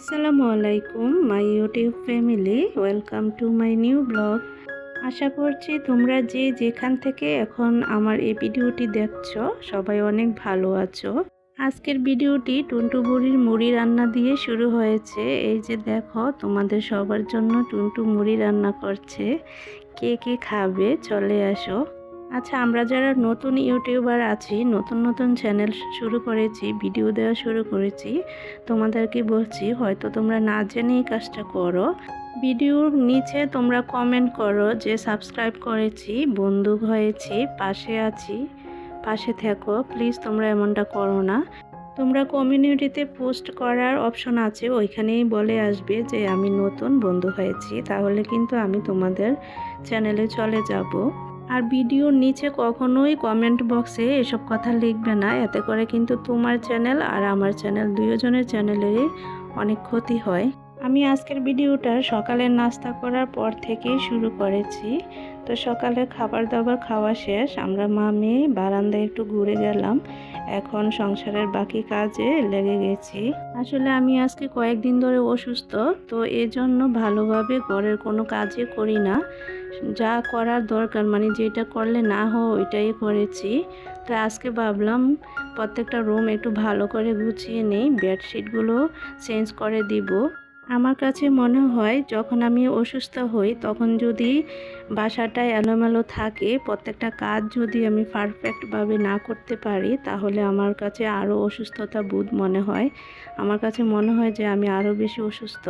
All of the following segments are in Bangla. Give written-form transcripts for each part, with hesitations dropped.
আসসালামু আলাইকুম my YouTube family, welcome to my new blog. আশা করছি তোমরা যে যেখান থেকে এখন আমার এই ভিডিওটি দেখছো সবাই অনেক ভালো আছো। আজকের ভিডিওটি টুনটু বুড়ির মুড়ি রান্না দিয়ে শুরু হয়েছে। এই যে দেখো, তোমাদের সবার জন্য টুনটু মুড়ি রান্না করছে। কে কে খাবে চলে আসো। আচ্ছা, আমরা যারা নতুন ইউটিউবার আছি, নতুন নতুন চ্যানেল শুরু করেছি, ভিডিও দেওয়া শুরু করেছি, তোমাদেরকে বলছি হয়তো তোমরা না জেনেই কাজটা করো। ভিডিওর নিচে তোমরা কমেন্ট করো যে সাবস্ক্রাইব করেছি, বন্ধু হয়েছি, পাশে আছি, পাশে থেকো। প্লিজ তোমরা এমনটা করো না। তোমরা কমিউনিটিতে পোস্ট করার অপশন আছে, ওইখানেই বলে আসবে যে আমি নতুন বন্ধু হয়েছি, তাহলে কিন্তু আমি তোমাদের চ্যানেলে চলে যাব। আর ভিডিওর নিচে কখনোই কমেন্ট বক্সে এসব কথা লিখবে না, এতে করে কিন্তু তোমার চ্যানেল আর আমার চ্যানেল দুজনের চ্যানেলেরই অনেক ক্ষতি হয়। আমি আজকের ভিডিওটা সকালের নাস্তা করার পর থেকেই শুরু করেছি। তো সকালে খাবার দাবার খাওয়া শেষ, আমরা মা মেয়ে বারান্দায় একটু ঘুরে গেলাম। এখন সংসারের বাকি কাজে লেগে গেছি। আসলে আমি আজকে কয়েকদিন ধরে অসুস্থ, তো এজন্য ভালোভাবে ঘরের কোনো কাজই করি না। যা করার দরকার, মানে যেটা করলে না হয় ওইটাই করেছি। তো আজকে ভাবলাম প্রত্যেকটা রুম একটু ভালো করে গুছিয়ে নেই, বেডশিটগুলো চেঞ্জ করে দিব। আমার কাছে মনে হয় যখন আমি অসুস্থ হই তখন যদি বাসাটা এলোমেলো থাকে, প্রত্যেকটা কাজ যদি আমি পারফেক্টভাবে না করতে পারি, তাহলে আমার কাছে আরও অসুস্থতা বোধ মনে হয়। আমার কাছে মনে হয় যে আমি আরও বেশি অসুস্থ।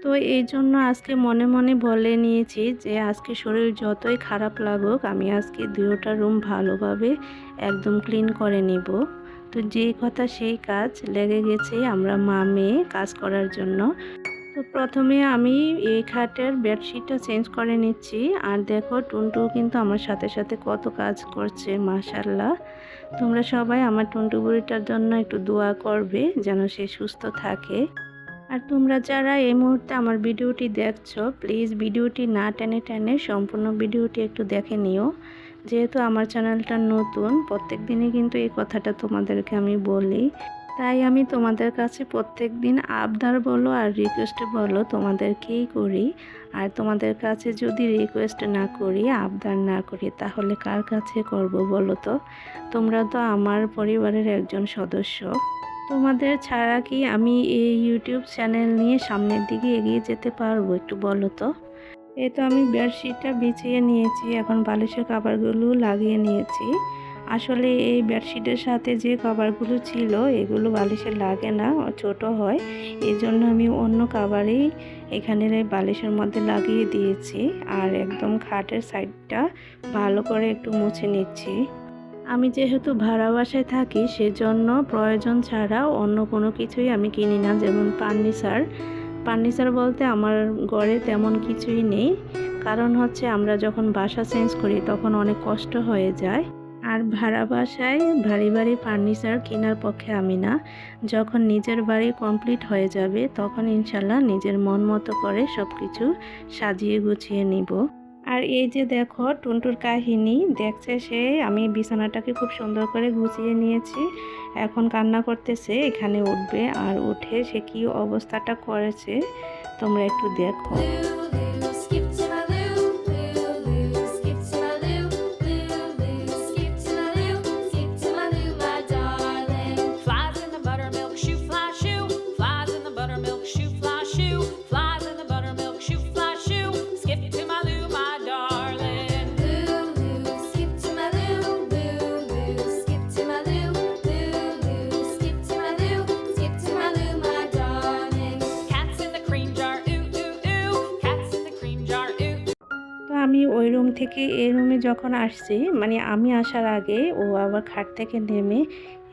তো এই জন্য আজকে মনে মনে বলে নিয়েছি যে আজকে শরীর যতই খারাপ লাগুক, আমি আজকে দুটোটা রুম ভালোভাবে একদম ক্লিন করে নিব। তো যেই কথা সেই কাজ, লেগে গেছে আমরা মা মেয়ে কাজ করার জন্য। তো প্রথমে আমি এই খাটের বেডশিটটা চেঞ্জ করে নিচ্ছি। আর দেখো, টুনটু কিন্তু আমার সাথে সাথে কত কাজ করছে, মাশাআল্লাহ। তোমরা সবাই আমার টুনটু বুড়িটার জন্য একটু দোয়া করবে যেন সে সুস্থ থাকে। আর তোমরা যারা এই মুহূর্তে আমার ভিডিওটি দেখছো, প্লিজ ভিডিওটি না টেনে টেনে সম্পূর্ণ ভিডিওটি একটু দেখে নিও। যেহেতু আমার চ্যানেলটা নতুন, প্রত্যেক দিনই কিন্তু এই কথাটা তোমাদেরকে আমি বলি, তাই আমি তোমাদের কাছে প্রত্যেক দিন আবদার বলো আর রিকোয়েস্ট বলো তোমাদেরকেই করি। আর তোমাদের কাছে যদি রিকোয়েস্ট না করি, আবদার না করি, তাহলে কার কাছে করব বলো তো? তোমরা তো আমার পরিবারের একজন সদস্য। তোমাদের ছাড়া কি আমি এই ইউটিউব চ্যানেল নিয়ে সামনের দিকে এগিয়ে যেতে পারবো, একটু বলো তো? এই তো আমি বেডশিটটা বিছিয়ে নিয়েছি, এখন বালিশের কভারগুলো লাগিয়ে নিয়েছি। আসলে এই বেডশিটের সাথে যে কভারগুলো ছিল এগুলো বালিশে লাগে না, ছোট হয়। এই জন্য আমি অন্য কভারই এখানে বালিশের মধ্যে লাগিয়ে দিয়েছি। আর একদম খাটের সাইডটা ভালো করে একটু মুছে নিচ্ছি। আমি যেহেতু ভাড়া বাসায় থাকি, সেজন্য প্রয়োজন ছাড়া অন্য কোনো কিছুই আমি কিনি না, যেমন ফার্নিচার বলতে আমার ঘরে তেমন কিছুই নেই। কারণ হচ্ছে আমরা যখন বাসা চেঞ্জ করি তখন অনেক কষ্ট হয়ে যায়। আর ভাড়া বাসায় ভারী ভারী ফার্নিচার কেনার পক্ষে আমি না। যখন নিজের বাড়ি কমপ্লিট হয়ে যাবে তখন ইনশাল্লাহ নিজের মন মতো করে সব কিছু সাজিয়ে গুছিয়ে নিব। আর এই যে দেখো, টুনটুর কাহিনী দেখছে সে, আমি বিছানাটাকে খুব সুন্দর করে গুছিয়ে নিয়েছি। এখন কান্না করতেছে, এখানে উঠবে। আর উঠে সে কি অবস্থাটা করেছে তোমরা একটু দেখো। তো আমি ওই রুম থেকে এই রুমে যখন আসছি, মানে আমি আসার আগে ও আবার খাট থেকে নেমে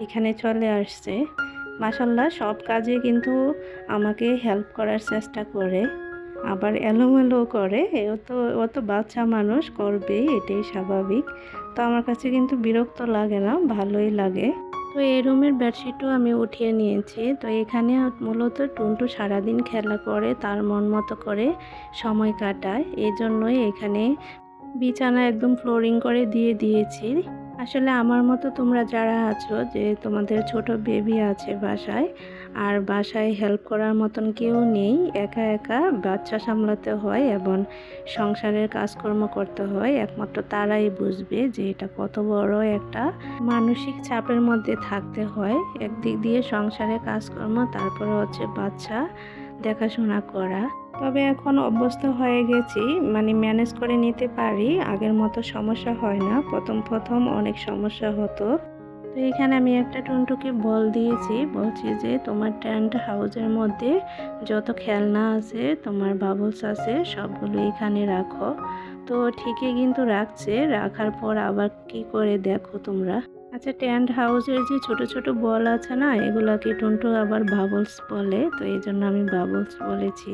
এখানে চলে আসছে। মাশাল্লাহ, সব কাজে কিন্তু আমাকে হেল্প করার চেষ্টা করে, আবার এলোমেলো করে। ও তো বাচ্চা মানুষ, করবেই, এটাই স্বাভাবিক। তো আমার কাছে কিন্তু বিরক্ত লাগে না, ভালোই লাগে। তো এই রুমের বেডশিটও আমি উঠিয়ে নিয়েছি। তো এখানে মূলত টুনটু সারাদিন খেলা করে, তার মন মতো করে সময় কাটায়। এই জন্যই এখানে বিছানা একদম ফ্লোরিং করে দিয়ে দিয়েছি। আসলে আমার মতো তোমরা যারা আছো যে তোমাদের ছোট বেবি আছে বাসায়, আর বাসায় হেল্প করার মতন কেউ নেই, একা একা বাচ্চা সামলাতে হয় এবং সংসারের কাজকর্ম করতে হয়, একমাত্র তারাই বুঝবে যে এটা কত বড় একটা মানসিক চাপের মধ্যে থাকতে হয়। একদিক দিয়ে সংসারের কাজকর্ম, তারপরে হচ্ছে বাচ্চা দেখাশোনা করা। তবে এখন অভ্যস্ত হয়ে গেছি, মানে ম্যানেজ করে নিতে পারি, আগের মতো সমস্যা হয় না। প্রথম প্রথম অনেক সমস্যা হতো। তো এখানে আমি একটা টুনটুকে বল দিয়েছি, বলছি যে তোমার টেন্ট হাউসের মধ্যে যত খেলনা আছে, তোমার বাবলস আছে, সবগুলো এখানে রাখো। তো ঠিকই কিন্তু রাখছে, রাখার পর আবার কি করে দেখো তোমরা। আচ্ছা, টেন্ট হাউসের যে ছোট ছোট বল আছে না, এগুলাকে টুনটু আবার বাবলস বলে, তো এই জন্য আমি বাবলস বলেছি।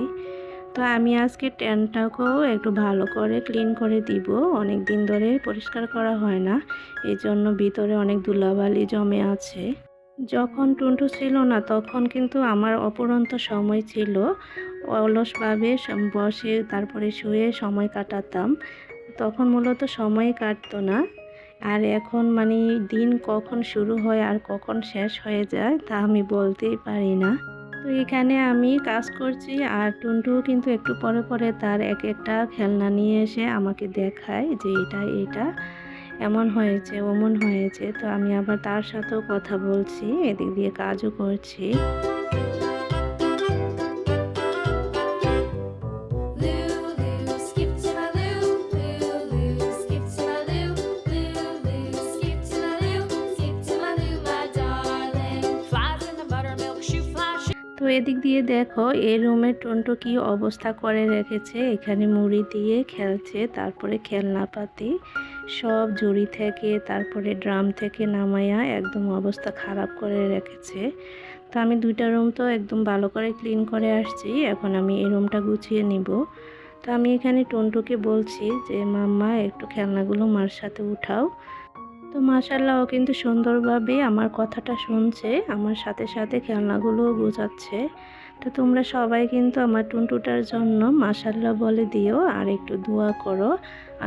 তো আমি আজকে টেন্টটাকেও একটু ভালো করে ক্লিন করে দিব, অনেক দিন ধরে পরিষ্কার করা হয় না, এই জন্য ভিতরে অনেক ধুলাবালি জমে আছে। যখন টুনটু ছিল না তখন কিন্তু আমার অপরন্ত সময় ছিল, অলসভাবে বসে তারপরে শুয়ে সময় কাটাতাম, তখন মূলত সময় কাটতো না। আর এখন মানে দিন কখন শুরু হয় আর কখন শেষ হয়ে যায় তা আমি বলতেই পারি না। তো এখানে আমি কাজ করছি আর টুনটুও কিন্তু একটু পরে পরে তার এক একটা খেলনা নিয়ে এসে আমাকে দেখায় যে এটা এমন হয়েছে ওমন হয়েছে। তো আমি আবার তার সাথেও কথা বলছি, এদিক দিয়ে কাজও করছি। Lulu, skip to my Lou. Lulu, skip to my Lou. Lulu, skip to my Lou. Skip to my Lou, my darling. Flies in the buttermilk shoe fly. তো এদিক দিয়ে দেখো এই রুমের টুনটু কি অবস্থা করে রেখেছে, এখানে মুড়ি দিয়ে খেলছে, তারপরে খেলনাপাতি সব ঝুড়ি থেকে তারপরে ড্রাম থেকে নামাইয়া একদম অবস্থা খারাপ করে রেখেছে। তো আমি দুইটা রুম তো একদম ভালো করে ক্লিন করে আসছি, এখন আমি এই রুমটা গুছিয়ে নিব। তো আমি এখানে টুনটুকে বলছি যে মাম্মা একটু খেলনাগুলো মার সাথে উঠাও। তো মাশাআল্লাহ ও কিন্তু সুন্দরভাবে আমার কথাটা শুনছে, আমার সাথে সাথে খেলনাগুলোও গোছাচ্ছে। তো তোমরা সবাই কিন্তু আমার টুনটুটার জন্য মাশাআল্লাহ বলে দিও আর একটু দোয়া করো,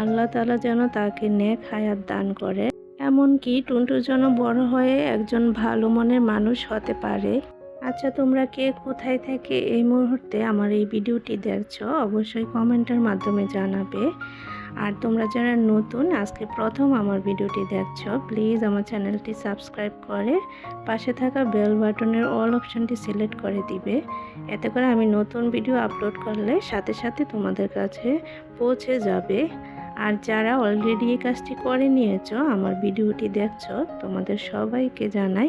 আল্লাহ তাআলা যেন তাকে নেক হায়াত দান করে, এমনকি টুনটুর জন্য বড় হয়ে একজন ভালো মনের মানুষ হতে পারে। আচ্ছা, তোমরা কে কোথায় থেকে এই মুহূর্তে আমার এই ভিডিওটি দেখছো অবশ্যই কমেন্টের মাধ্যমে জানাবে। আর তোমরা যারা নতুন আজকে প্রথম আমার ভিডিওটি দেখছো, প্লিজ আমার চ্যানেলটি সাবস্ক্রাইব করে পাশে থাকা বেল বাটনের অল অপশানটি সিলেক্ট করে দিবে, এতে করে আমি নতুন ভিডিও আপলোড করলে সাথে সাথে তোমাদের কাছে পৌঁছে যাবে। আর যারা অলরেডি এই কাজটি করে নিয়েছো, আমার ভিডিওটি দেখছো, তোমাদের সবাইকে জানাই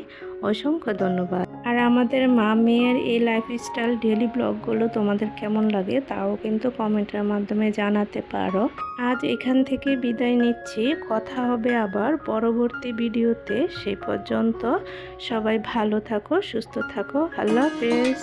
অসংখ্য ধন্যবাদ। আর আমাদের মা মেয়ের এই লাইফস্টাইল ডেইলি ব্লগগুলো তোমাদের কেমন লাগে তাও কিন্তু কমেন্টের মাধ্যমে জানাতে পারো। আজ এখান থেকে বিদায় নিচ্ছি, কথা হবে আবার পরবর্তী ভিডিওতে। সেই পর্যন্ত সবাই ভালো থাকো, সুস্থ থাকো, আল্লাহ হাফেজ।